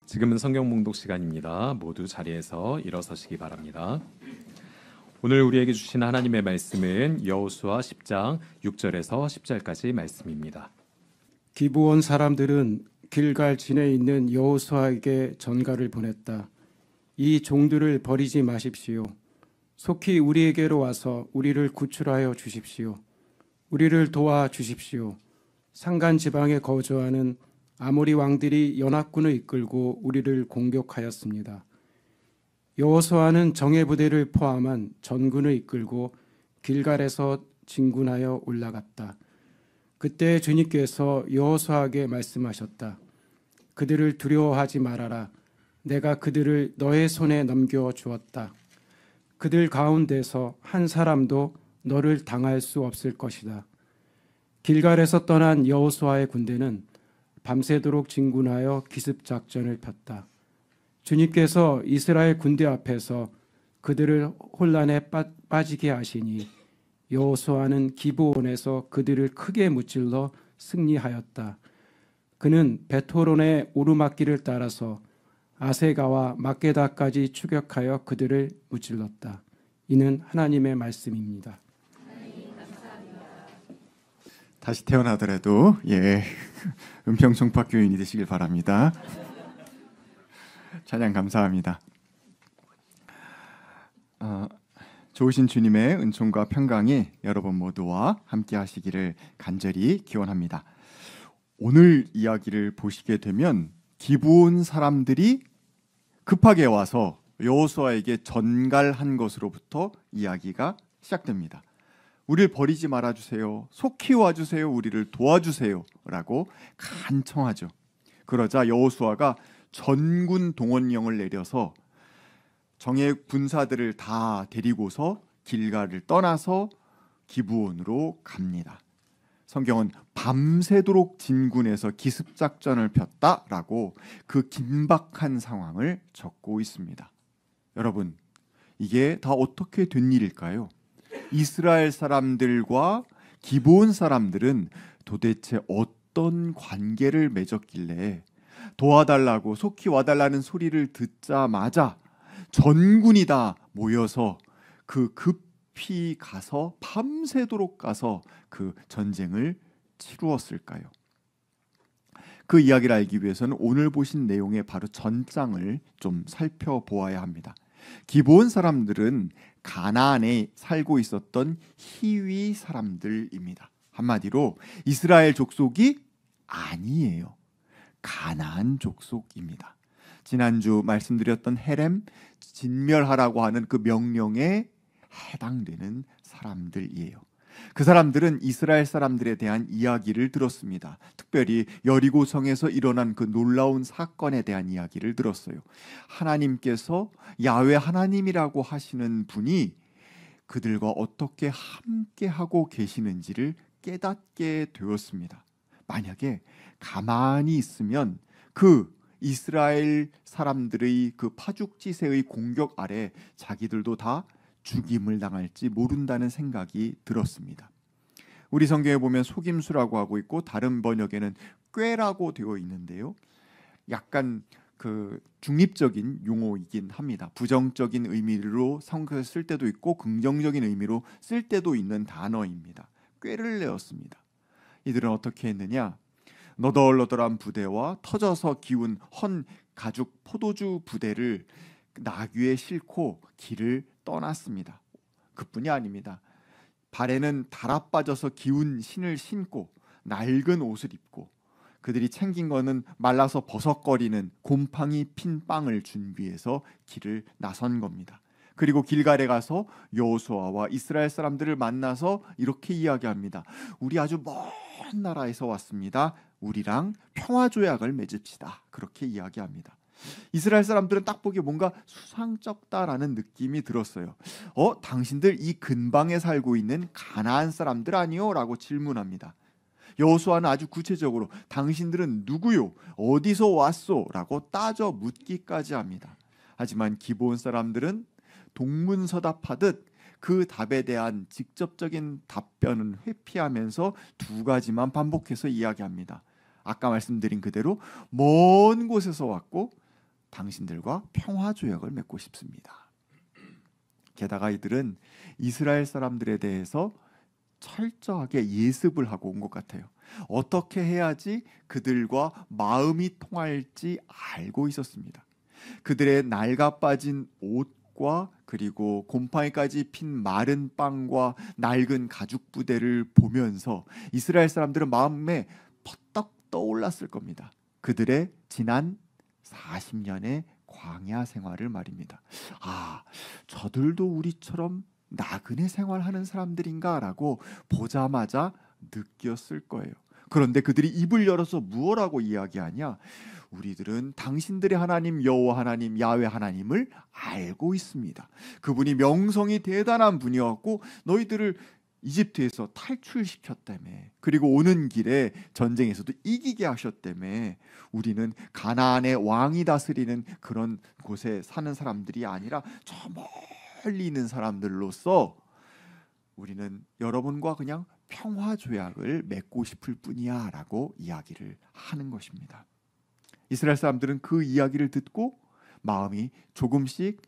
지금은 성경 봉독 시간입니다. 모두 자리에서 일어서시기 바랍니다. 오늘 우리에게 주신 하나님의 말씀은 여호수아 10장 6절에서 10절까지 말씀입니다. 기브온 사람들은 길갈 진에 있는 여호수아에게 전가를 보냈다. 이 종들을 버리지 마십시오. 속히 우리에게로 와서 우리를 구출하여 주십시오. 우리를 도와 주십시오. 산간 지방에 거주하는 아모리 왕들이 연합군을 이끌고 우리를 공격하였습니다. 여호수아는 정예 부대를 포함한 전군을 이끌고 길갈에서 진군하여 올라갔다. 그때 주님께서 여호수아에게 말씀하셨다. 그들을 두려워하지 말아라. 내가 그들을 너의 손에 넘겨 주었다. 그들 가운데서 한 사람도 너를 당할 수 없을 것이다. 길갈에서 떠난 여호수아의 군대는 밤새도록 진군하여 기습 작전을 폈다. 주님께서 이스라엘 군대 앞에서 그들을 혼란에 빠지게 하시니 여호수아는 기브온에서 그들을 크게 무찔러 승리하였다. 그는 베토론의 오르막길을 따라서 아세가와 막게다까지 추격하여 그들을 무찔렀다. 이는 하나님의 말씀입니다. 다시 태어나더라도 음평 종합교인이 되시길 바랍니다. 찬양 감사합니다. 좋으신 주님의 은총과 평강이 여러분 모두와 함께 하시기를 간절히 기원합니다. 오늘 이야기를 보시게 되면 기브온 사람들이 급하게 와서 여호수아에게 전갈한 것으로부터 이야기가 시작됩니다. 우리를 버리지 말아주세요. 속히 와주세요. 우리를 도와주세요. 라고 간청하죠. 그러자 여호수아가 전군 동원령을 내려서 정예 군사들을 다 데리고서 길갈을 떠나서 기브온으로 갑니다. 성경은 밤새도록 진군해서 기습작전을 폈다라고 그 긴박한 상황을 적고 있습니다. 여러분, 이게 다 어떻게 된 일일까요? 이스라엘 사람들과 기브온 사람들은 도대체 어떤 관계를 맺었길래 도와달라고 속히 와달라는 소리를 듣자마자 전군이 다 모여서 그 급히 가서 밤새도록 가서 그 전쟁을 치루었을까요? 그 이야기를 알기 위해서는 오늘 보신 내용의 바로 전장을 좀 살펴보아야 합니다. 기브온 사람들은 가나안에 살고 있었던 히위 사람들입니다. 한마디로 이스라엘 족속이 아니에요. 가나안 족속입니다. 지난주 말씀드렸던 헤렘, 진멸하라고 하는 그 명령에 해당되는 사람들이에요. 그 사람들은 이스라엘 사람들에 대한 이야기를 들었습니다. 특별히 여리고성에서 일어난 그 놀라운 사건에 대한 이야기를 들었어요. 하나님께서 야훼 하나님이라고 하시는 분이 그들과 어떻게 함께하고 계시는지를 깨닫게 되었습니다. 만약에 가만히 있으면 그 이스라엘 사람들의 그 파죽지세의 공격 아래 자기들도 다 죽임을 당할지 모른다는 생각이 들었습니다. 우리 성경에 보면 속임수라고 하고 있고 다른 번역에는 꾀라고 되어 있는데요. 약간 그 중립적인 용어이긴 합니다. 부정적인 의미로 성경에 쓸 때도 있고 긍정적인 의미로 쓸 때도 있는 단어입니다. 꾀를 내었습니다. 이들은 어떻게 했느냐? 너덜너덜한 부대와 터져서 기운 헌 가죽 포도주 부대를 나귀에 싣고 길을 떠났습니다. 그뿐이 아닙니다. 발에는 달아 빠져서 기운 신을 신고 낡은 옷을 입고 그들이 챙긴 거는 말라서 버석거리는 곰팡이 핀 빵을 준비해서 길을 나선 겁니다. 그리고 길갈에 가서 여호수아와 이스라엘 사람들을 만나서 이렇게 이야기합니다. 우리 아주 먼 나라에서 왔습니다. 우리랑 평화 조약을 맺읍시다. 그렇게 이야기합니다. 이스라엘 사람들은 딱 보기에 뭔가 수상쩍다라는 느낌이 들었어요. 당신들 이 근방에 살고 있는 가나안 사람들 아니요? 라고 질문합니다. 여호수아는 아주 구체적으로 당신들은 누구요? 어디서 왔소? 라고 따져 묻기까지 합니다. 하지만 기브온 사람들은 동문서답하듯 그 답에 대한 직접적인 답변은 회피하면서 두 가지만 반복해서 이야기합니다. 아까 말씀드린 그대로 먼 곳에서 왔고 당신들과 평화 조약을 맺고 싶습니다. 게다가 이들은 이스라엘 사람들에 대해서 철저하게 예습을 하고 온 것 같아요. 어떻게 해야지 그들과 마음이 통할지 알고 있었습니다. 그들의 낡아 빠진 옷과 그리고 곰팡이까지 핀 마른 빵과 낡은 가죽 부대를 보면서 이스라엘 사람들은 마음에 퍼떡 떠올랐을 겁니다. 그들의 지난 40년의 광야 생활을 말입니다. 아, 저들도 우리처럼 나그네 생활하는 사람들인가라고 보자마자 느꼈을 거예요. 그런데 그들이 입을 열어서 무엇라고 이야기하냐? 우리들은 당신들의 하나님 여호와 하나님 야훼 하나님을 알고 있습니다. 그분이 명성이 대단한 분이었고 너희들을 이집트에서 탈출시켰다며, 그리고 오는 길에 전쟁에서도 이기게 하셨다며, 우리는 가나안의 왕이 다스리는 그런 곳에 사는 사람들이 아니라 저 멀리 있는 사람들로서 우리는 여러분과 그냥 평화 조약을 맺고 싶을 뿐이야 라고 이야기를 하는 것입니다. 이스라엘 사람들은 그 이야기를 듣고 마음이 조금씩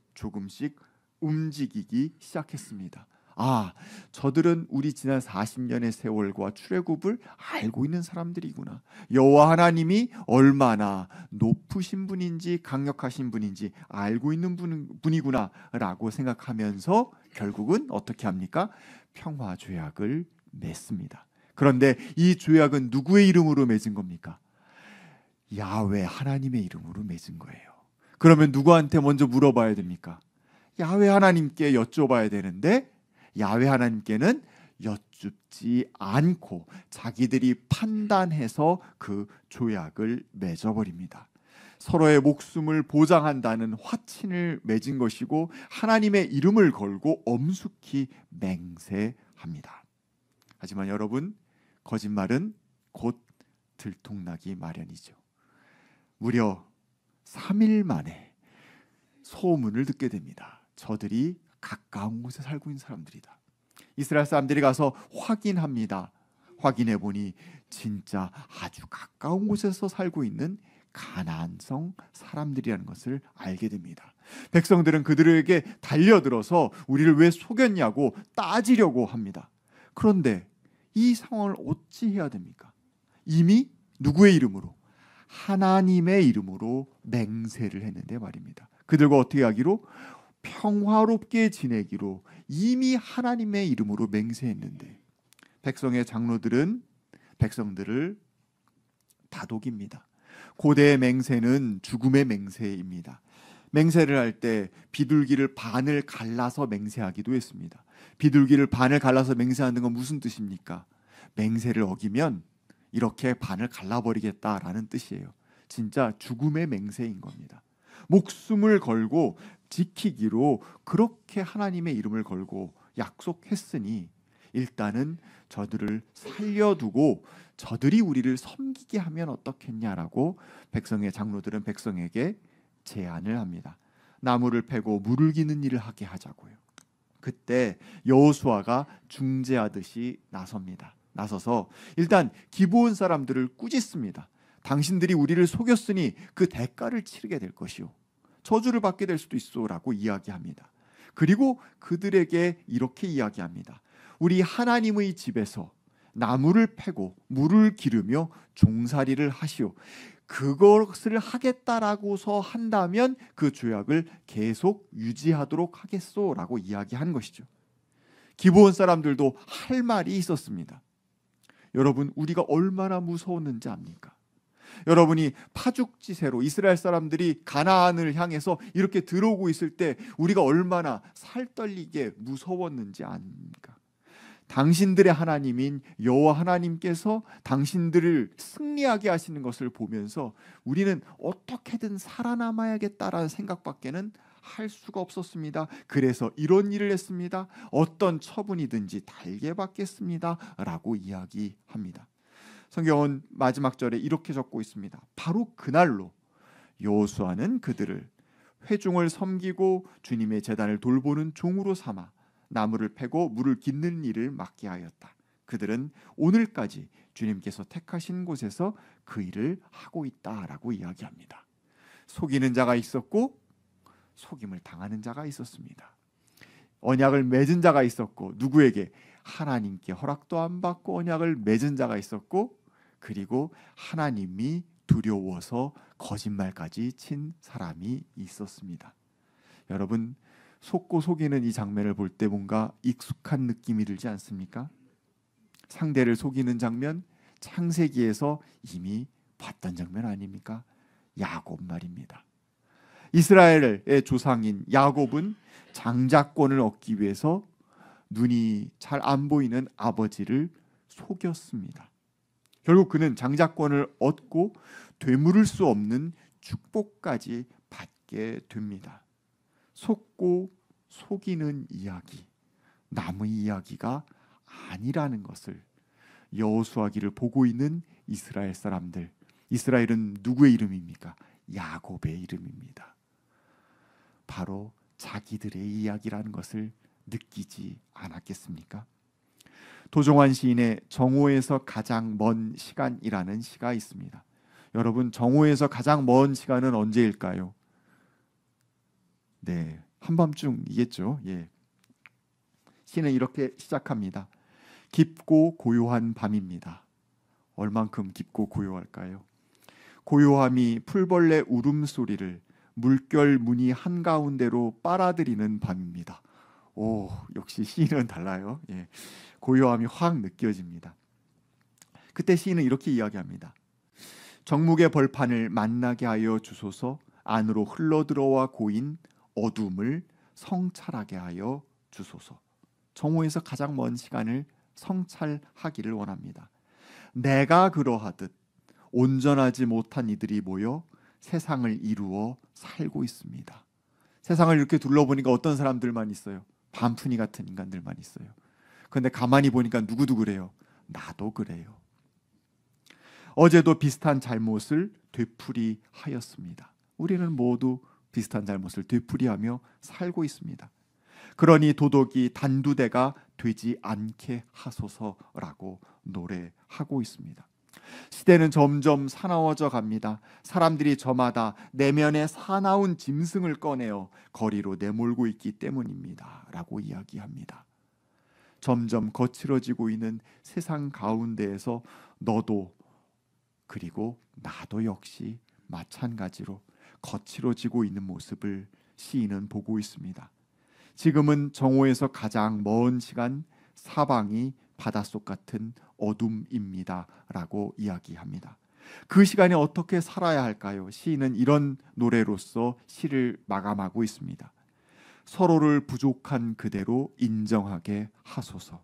움직이기 시작했습니다. 아, 저들은 우리 지난 40년의 세월과 출애굽을 알고 있는 사람들이구나. 여호와 하나님이 얼마나 높으신 분인지 강력하신 분인지 알고 있는 분이구나 라고 생각하면서 결국은 어떻게 합니까? 평화 조약을 맺습니다. 그런데 이 조약은 누구의 이름으로 맺은 겁니까? 야훼 하나님의 이름으로 맺은 거예요. 그러면 누구한테 먼저 물어봐야 됩니까? 야훼 하나님께 여쭤봐야 되는데 야훼 하나님께는 여쭙지 않고 자기들이 판단해서 그 조약을 맺어버립니다. 서로의 목숨을 보장한다는 화친을 맺은 것이고 하나님의 이름을 걸고 엄숙히 맹세합니다. 하지만 여러분, 거짓말은 곧 들통나기 마련이죠. 무려 3일 만에 소문을 듣게 됩니다. 저들이 가까운 곳에 살고 있는 사람들이다. 이스라엘 사람들이 가서 확인합니다. 확인해 보니 진짜 아주 가까운 곳에서 살고 있는 가나안성 사람들이라는 것을 알게 됩니다. 백성들은 그들에게 달려들어서 우리를 왜 속였냐고 따지려고 합니다. 그런데 이 상황을 어찌 해야 됩니까? 이미 누구의 이름으로? 하나님의 이름으로 맹세를 했는데 말입니다. 그들과 어떻게 하기로? 평화롭게 지내기로 이미 하나님의 이름으로 맹세했는데 백성의 장로들은 백성들을 다독입니다. 고대의 맹세는 죽음의 맹세입니다. 맹세를 할 때 비둘기를 반을 갈라서 맹세하기도 했습니다. 비둘기를 반을 갈라서 맹세하는 건 무슨 뜻입니까? 맹세를 어기면 이렇게 반을 갈라버리겠다라는 뜻이에요. 진짜 죽음의 맹세인 겁니다. 목숨을 걸고 지키기로 그렇게 하나님의 이름을 걸고 약속했으니 일단은 저들을 살려두고 저들이 우리를 섬기게 하면 어떻겠냐라고 백성의 장로들은 백성에게 제안을 합니다. 나무를 패고 물을 기는 일을 하게 하자고요. 그때 여호수아가 중재하듯이 나서서 일단 기브온 사람들을 꾸짖습니다. 당신들이 우리를 속였으니 그 대가를 치르게 될 것이요, 저주를 받게 될 수도 있어라고 이야기합니다. 그리고 그들에게 이렇게 이야기합니다. 우리 하나님의 집에서 나무를 패고 물을 기르며 종살이를 하시오. 그것을 하겠다라고서 한다면 그 조약을 계속 유지하도록 하겠소라고 이야기한 것이죠. 기브온 사람들도 할 말이 있었습니다. 여러분, 우리가 얼마나 무서웠는지 압니까? 여러분이 파죽지세로 이스라엘 사람들이 가나안을 향해서 이렇게 들어오고 있을 때 우리가 얼마나 살떨리게 무서웠는지 압니까? 당신들의 하나님인 여호와 하나님께서 당신들을 승리하게 하시는 것을 보면서 우리는 어떻게든 살아남아야겠다라는 생각밖에는 할 수가 없었습니다. 그래서 이런 일을 했습니다. 어떤 처분이든지 달게 받겠습니다 라고 이야기합니다. 성경은 마지막 절에 이렇게 적고 있습니다. 바로 그날로 여호수아는 그들을 회중을 섬기고 주님의 제단을 돌보는 종으로 삼아 나무를 패고 물을 깃는 일을 맡게 하였다. 그들은 오늘까지 주님께서 택하신 곳에서 그 일을 하고 있다라고 이야기합니다. 속이는 자가 있었고 속임을 당하는 자가 있었습니다. 언약을 맺은 자가 있었고 누구에게? 하나님께 허락도 안 받고 언약을 맺은 자가 있었고 그리고 하나님이 두려워서 거짓말까지 친 사람이 있었습니다. 여러분, 속고 속이는 이 장면을 볼 때 뭔가 익숙한 느낌이 들지 않습니까? 상대를 속이는 장면, 창세기에서 이미 봤던 장면 아닙니까? 야곱 말입니다. 이스라엘의 조상인 야곱은 장자권을 얻기 위해서 눈이 잘 안 보이는 아버지를 속였습니다. 결국 그는 장자권을 얻고 되물을 수 없는 축복까지 받게 됩니다. 속고 속이는 이야기, 남의 이야기가 아니라는 것을 여호수아기를 보고 있는 이스라엘 사람들, 이스라엘은 누구의 이름입니까? 야곱의 이름입니다. 바로 자기들의 이야기라는 것을 느끼지 않았겠습니까? 도종환 시인의 정오에서 가장 먼 시간이라는 시가 있습니다. 여러분, 정오에서 가장 먼 시간은 언제일까요? 네, 한밤중이겠죠. 예. 시는 이렇게 시작합니다. 깊고 고요한 밤입니다. 얼만큼 깊고 고요할까요? 고요함이 풀벌레 울음소리를 물결 무늬 한가운데로 빨아들이는 밤입니다. 오, 역시 시인은 달라요. 예. 고요함이 확 느껴집니다. 그때 시인은 이렇게 이야기합니다. 정묵의 벌판을 만나게 하여 주소서, 안으로 흘러들어와 고인 어둠을 성찰하게 하여 주소서. 정오에서 가장 먼 시간을 성찰하기를 원합니다. 내가 그러하듯 온전하지 못한 이들이 모여 세상을 이루어 살고 있습니다. 세상을 이렇게 둘러보니까 어떤 사람들만 있어요? 반푼이 같은 인간들만 있어요. 그런데 가만히 보니까 누구도 그래요. 나도 그래요. 어제도 비슷한 잘못을 되풀이하였습니다. 우리는 모두 비슷한 잘못을 되풀이하며 살고 있습니다. 그러니 도덕이 단두대가 되지 않게 하소서라고 노래하고 있습니다. 시대는 점점 사나워져 갑니다. 사람들이 저마다 내면의 사나운 짐승을 꺼내어 거리로 내몰고 있기 때문입니다. 라고 이야기합니다. 점점 거칠어지고 있는 세상 가운데에서 너도 그리고 나도 역시 마찬가지로 거칠어지고 있는 모습을 시인은 보고 있습니다. 지금은 정오에서 가장 먼 시간, 사방이 바닷속 같은 어둠입니다. 라고 이야기합니다. 그 시간에 어떻게 살아야 할까요? 시인은 이런 노래로서 시를 마감하고 있습니다. 서로를 부족한 그대로 인정하게 하소서.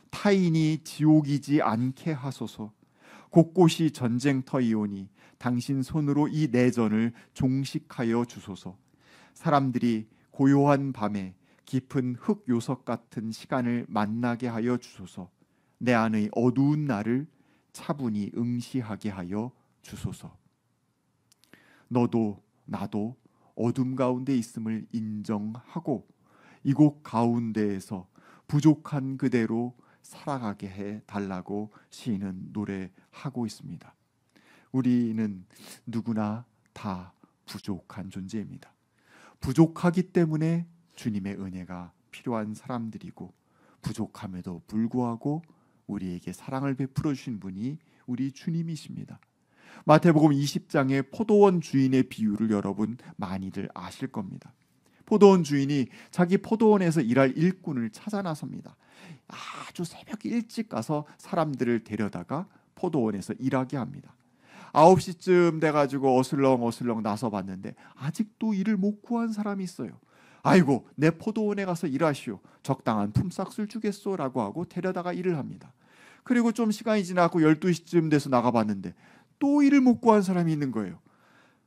타인이 지옥이지 않게 하소서. 곳곳이 전쟁터이오니 당신 손으로 이 내전을 종식하여 주소서. 사람들이 고요한 밤에 깊은 흙 요석 같은 시간을 만나게 하여 주소서. 내 안의 어두운 날을 차분히 응시하게 하여 주소서. 너도 나도 어둠 가운데 있음을 인정하고 이곳 가운데에서 부족한 그대로 살아가게 해달라고 시인은 노래하고 있습니다. 우리는 누구나 다 부족한 존재입니다. 부족하기 때문에 주님의 은혜가 필요한 사람들이고, 부족함에도 불구하고 우리에게 사랑을 베풀어 주신 분이 우리 주님이십니다. 마태복음 20장의 포도원 주인의 비유를 여러분 많이들 아실 겁니다. 포도원 주인이 자기 포도원에서 일할 일꾼을 찾아 나섭니다. 아주 새벽 일찍 가서 사람들을 데려다가 포도원에서 일하게 합니다. 9시쯤 돼가지고 어슬렁어슬렁 나서 봤는데 아직도 일을 못 구한 사람이 있어요. 아이고, 내 포도원에 가서 일하시오. 적당한 품삯을 주겠소 라고 하고 데려다가 일을 합니다. 그리고 좀 시간이 지나고 12시쯤 돼서 나가봤는데 또 일을 못 구한 사람이 있는 거예요.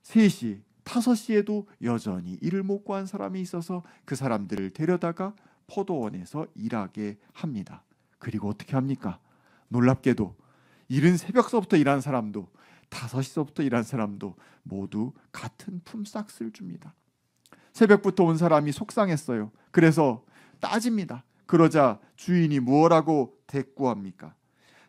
3시, 5시에도 여전히 일을 못 구한 사람이 있어서 그 사람들을 데려다가 포도원에서 일하게 합니다. 그리고 어떻게 합니까? 놀랍게도 이른 새벽서부터 일한 사람도 5시서부터 일한 사람도 모두 같은 품삯을 줍니다. 새벽부터 온 사람이 속상했어요. 그래서 따집니다. 그러자 주인이 무엇라고 대꾸합니까?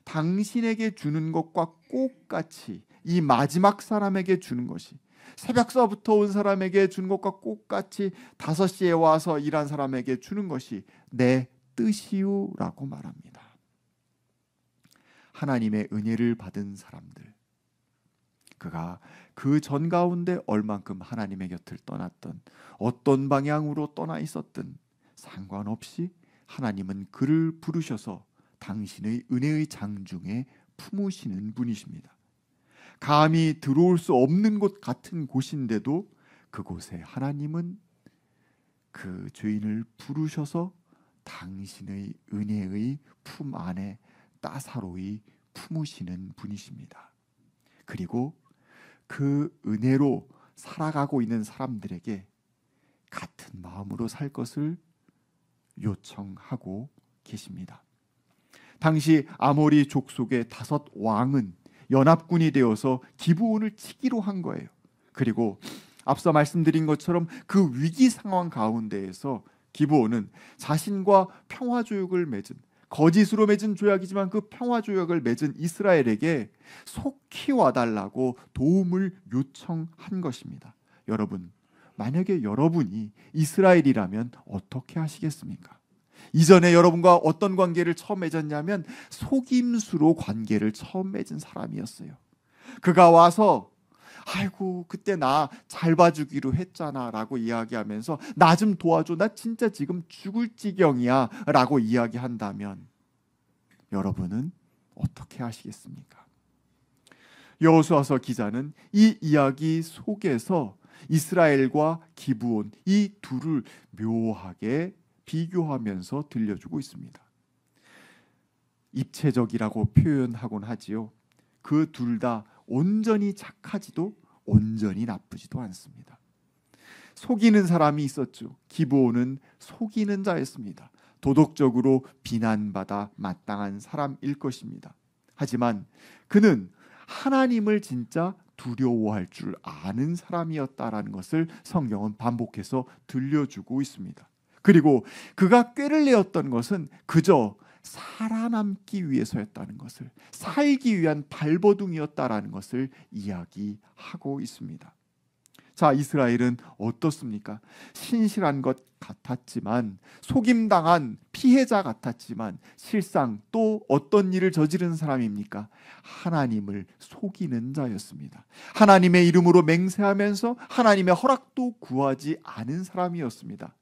당신에게 주는 것과 똑같이 이 마지막 사람에게 주는 것이, 새벽서부터 온 사람에게 준 것과 똑같이 5시에 와서 일한 사람에게 주는 것이 내 뜻이요라고 말합니다. 하나님의 은혜를 받은 사람들, 그가 그 전 가운데 얼만큼 하나님의 곁을 떠났던, 어떤 방향으로 떠나 있었든 상관없이 하나님은 그를 부르셔서 당신의 은혜의 장중에 품으시는 분이십니다. 감히 들어올 수 없는 곳 같은 곳인데도 그곳에 하나님은 그 죄인을 부르셔서 당신의 은혜의 품 안에 따사로이 품으시는 분이십니다. 그리고 그 은혜로 살아가고 있는 사람들에게 같은 마음으로 살 것을 요청하고 계십니다. 당시 아모리 족속의 5 왕은 연합군이 되어서 기브온을 치기로 한 거예요. 그리고 앞서 말씀드린 것처럼 그 위기 상황 가운데에서 기브온은 자신과 평화조약을 맺은, 거짓으로 맺은 조약이지만 그 평화조약을 맺은 이스라엘에게 속히 와달라고 도움을 요청한 것입니다. 여러분, 만약에 여러분이 이스라엘이라면 어떻게 하시겠습니까? 이전에 여러분과 어떤 관계를 처음 맺었냐면 속임수로 관계를 처음 맺은 사람이었어요. 그가 와서 아이고 그때 나 잘 봐주기로 했잖아 라고 이야기하면서 나 좀 도와줘, 나 진짜 지금 죽을 지경이야 라고 이야기한다면 여러분은 어떻게 하시겠습니까? 여호수아서 기자는 이 이야기 속에서 이스라엘과 기브온 이 둘을 묘하게 비교하면서 들려주고 있습니다. 입체적이라고 표현하곤 하지요. 그 둘 다 온전히 착하지도 온전히 나쁘지도 않습니다. 속이는 사람이 있었죠. 기브온은 속이는 자였습니다. 도덕적으로 비난받아 마땅한 사람일 것입니다. 하지만 그는 하나님을 진짜 두려워할 줄 아는 사람이었다라는 것을 성경은 반복해서 들려주고 있습니다. 그리고 그가 꾀를 내었던 것은 그저 살아남기 위해서였다는 것을, 살기 위한 발버둥이었다라는 것을 이야기하고 있습니다. 자, 이스라엘은 어떻습니까? 신실한 것 같았지만, 속임당한 피해자 같았지만 실상 또 어떤 일을 저지른 사람입니까? 하나님을 속이는 자였습니다. 하나님의 이름으로 맹세하면서 하나님의 허락도 구하지 않은 사람이었습니다.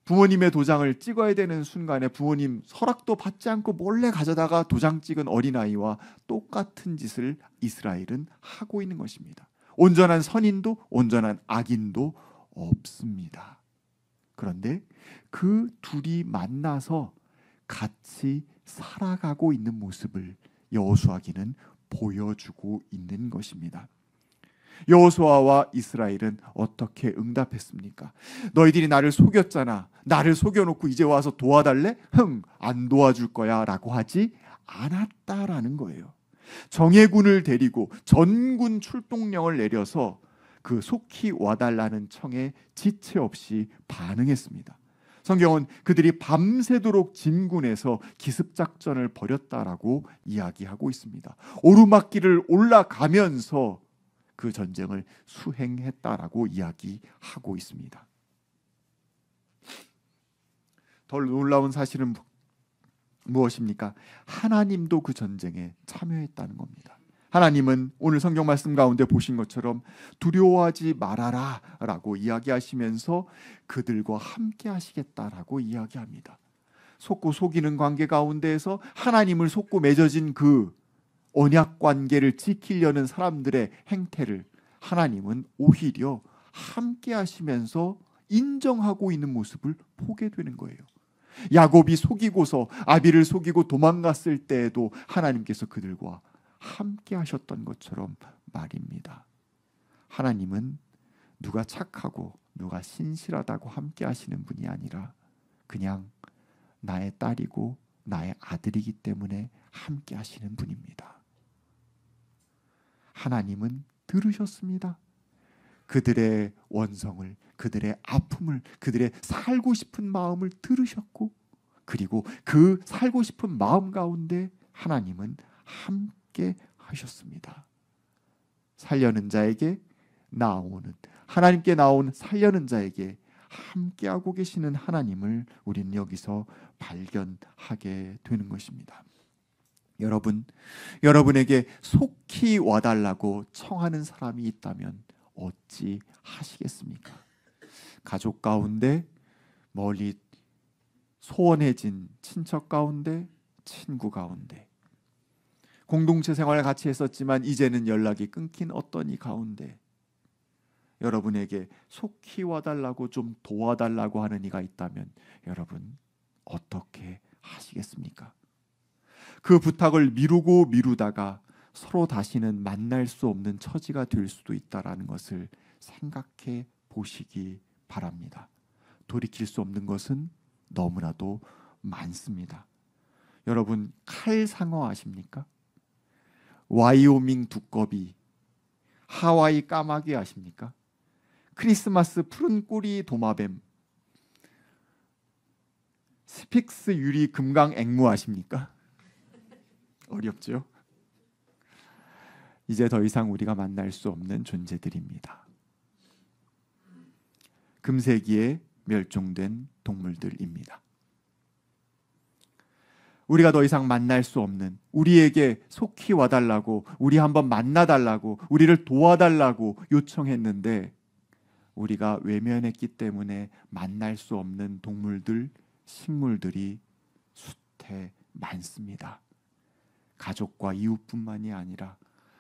부모님의 도장을 찍어야 되는 순간에 부모님 허락도 받지 않고 몰래 가져다가 도장 찍은 어린아이와 똑같은 짓을 이스라엘은 하고 있는 것입니다. 온전한 선인도 온전한 악인도 없습니다. 그런데 그 둘이 만나서 같이 살아가고 있는 모습을 여호수아기는 보여주고 있는 것입니다. 여호수아와 이스라엘은 어떻게 응답했습니까? 너희들이 나를 속였잖아. 나를 속여놓고 이제 와서 도와달래? 안 도와줄 거야 라고 하지 않았다라는 거예요. 정예군을 데리고 전군 출동령을 내려서 그 속히 와달라는 청에 지체 없이 반응했습니다. 성경은 그들이 밤새도록 진군에서 기습작전을 벌였다라고 이야기하고 있습니다. 오르막길을 올라가면서 그 전쟁을 수행했다라고 이야기하고 있습니다. 더 놀라운 사실은 무엇입니까? 하나님도 그 전쟁에 참여했다는 겁니다. 하나님은 오늘 성경 말씀 가운데 보신 것처럼 두려워하지 말아라 라고 이야기하시면서 그들과 함께 하시겠다라고 이야기합니다. 속고 속이는 관계 가운데에서 하나님을 속고 맺어진 그 언약 관계를 지키려는 사람들의 행태를 하나님은 오히려 함께 하시면서 인정하고 있는 모습을 보게 되는 거예요. 야곱이 속이고서 아비를 속이고 도망갔을 때에도 하나님께서 그들과 함께 하셨던 것처럼 말입니다. 하나님은 누가 착하고 누가 신실하다고 함께 하시는 분이 아니라 그냥 나의 딸이고 나의 아들이기 때문에 함께 하시는 분입니다. 하나님은 들으셨습니다. 그들의 원성을, 그들의 아픔을, 그들의 살고 싶은 마음을 들으셨고, 그리고 그 살고 싶은 마음 가운데 하나님은 함께 하셨습니다. 살려는 자에게 나오는, 하나님께 나온 살려는 자에게 함께하고 계시는 하나님을 우리는 여기서 발견하게 되는 것입니다. 여러분에게 속히 와달라고 청하는 사람이 있다면 어찌 하시겠습니까? 가족 가운데, 멀리 소원해진 친척 가운데, 친구 가운데, 공동체 생활을 같이 했었지만 이제는 연락이 끊긴 어떤 이 가운데 여러분에게 속히 와달라고, 좀 도와달라고 하는 이가 있다면 여러분 어떻게 하시겠습니까? 그 부탁을 미루다가 서로 다시는 만날 수 없는 처지가 될 수도 있다라는 것을 생각해 보시기 바랍니다. 돌이킬 수 없는 것은 너무나도 많습니다. 여러분, 칼상어 아십니까? 와이오밍 두꺼비, 하와이 까마귀 아십니까? 크리스마스 푸른 꼬리 도마뱀, 스픽스 유리 금강 앵무 아십니까? 어렵죠? 이제 더 이상 우리가 만날 수 없는 존재들입니다. 금세기에 멸종된 동물들입니다. 우리가 더 이상 만날 수 없는, 우리에게 속히 와달라고, 우리 한번 만나달라고, 우리를 도와달라고 요청했는데 우리가 외면했기 때문에 만날 수 없는 동물들, 식물들이 숱해 많습니다. 가족과 이웃뿐만이 아니라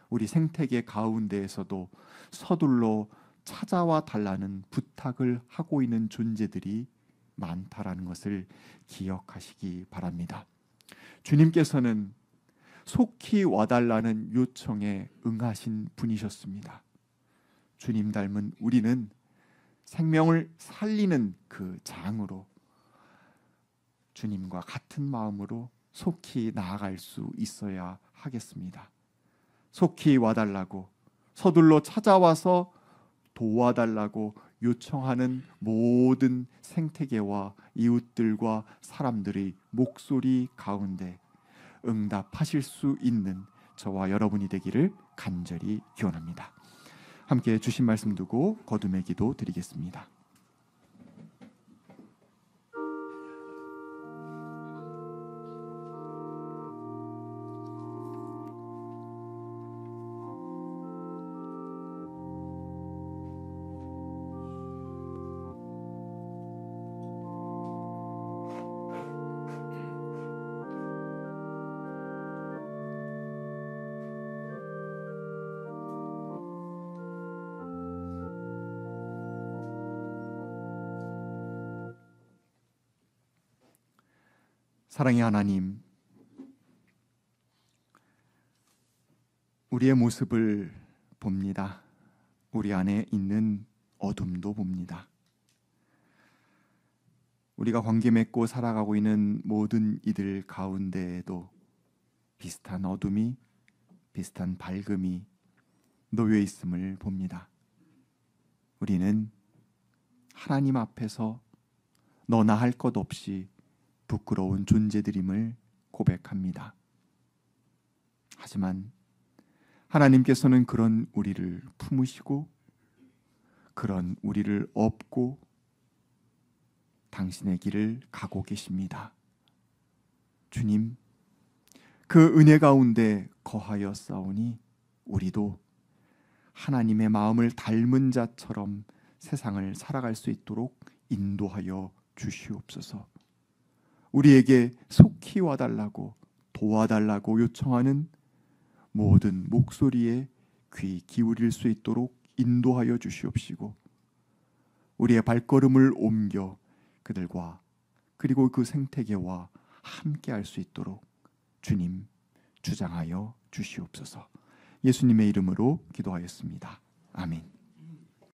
우리 생태계 가운데에서도 서둘러 찾아와 달라는 부탁을 하고 있는 존재들이 많다라는 것을 기억하시기 바랍니다. 주님께서는 속히 와달라는 요청에 응하신 분이셨습니다. 주님 닮은 우리는 생명을 살리는 그 장으로 주님과 같은 마음으로 속히 나아갈 수 있어야 하겠습니다. 속히 와달라고, 서둘러 찾아와서 도와달라고 요청하는 모든 생태계와 이웃들과 사람들의 목소리 가운데 응답하실 수 있는 저와 여러분이 되기를 간절히 기원합니다. 함께 주신 말씀 두고 거듭의 기도 드리겠습니다. 사랑의 하나님, 우리의 모습을 봅니다. 우리 안에 있는 어둠도 봅니다. 우리가 관계 맺고 살아가고 있는 모든 이들 가운데에도 비슷한 어둠이, 비슷한 밝음이 놓여 있음을 봅니다. 우리는 하나님 앞에서 너나 할 것 없이 부끄러운 존재들임을 고백합니다. 하지만 하나님께서는 그런 우리를 품으시고 그런 우리를 업고 당신의 길을 가고 계십니다. 주님, 그 은혜 가운데 거하여 싸우니 우리도 하나님의 마음을 닮은 자처럼 세상을 살아갈 수 있도록 인도하여 주시옵소서. 우리에게 속히 와달라고, 도와달라고 요청하는 모든 목소리에 귀 기울일 수 있도록 인도하여 주시옵시고 우리의 발걸음을 옮겨 그들과 그리고 그 생태계와 함께 할 수 있도록 주님 주장하여 주시옵소서. 예수님의 이름으로 기도하였습니다. 아멘.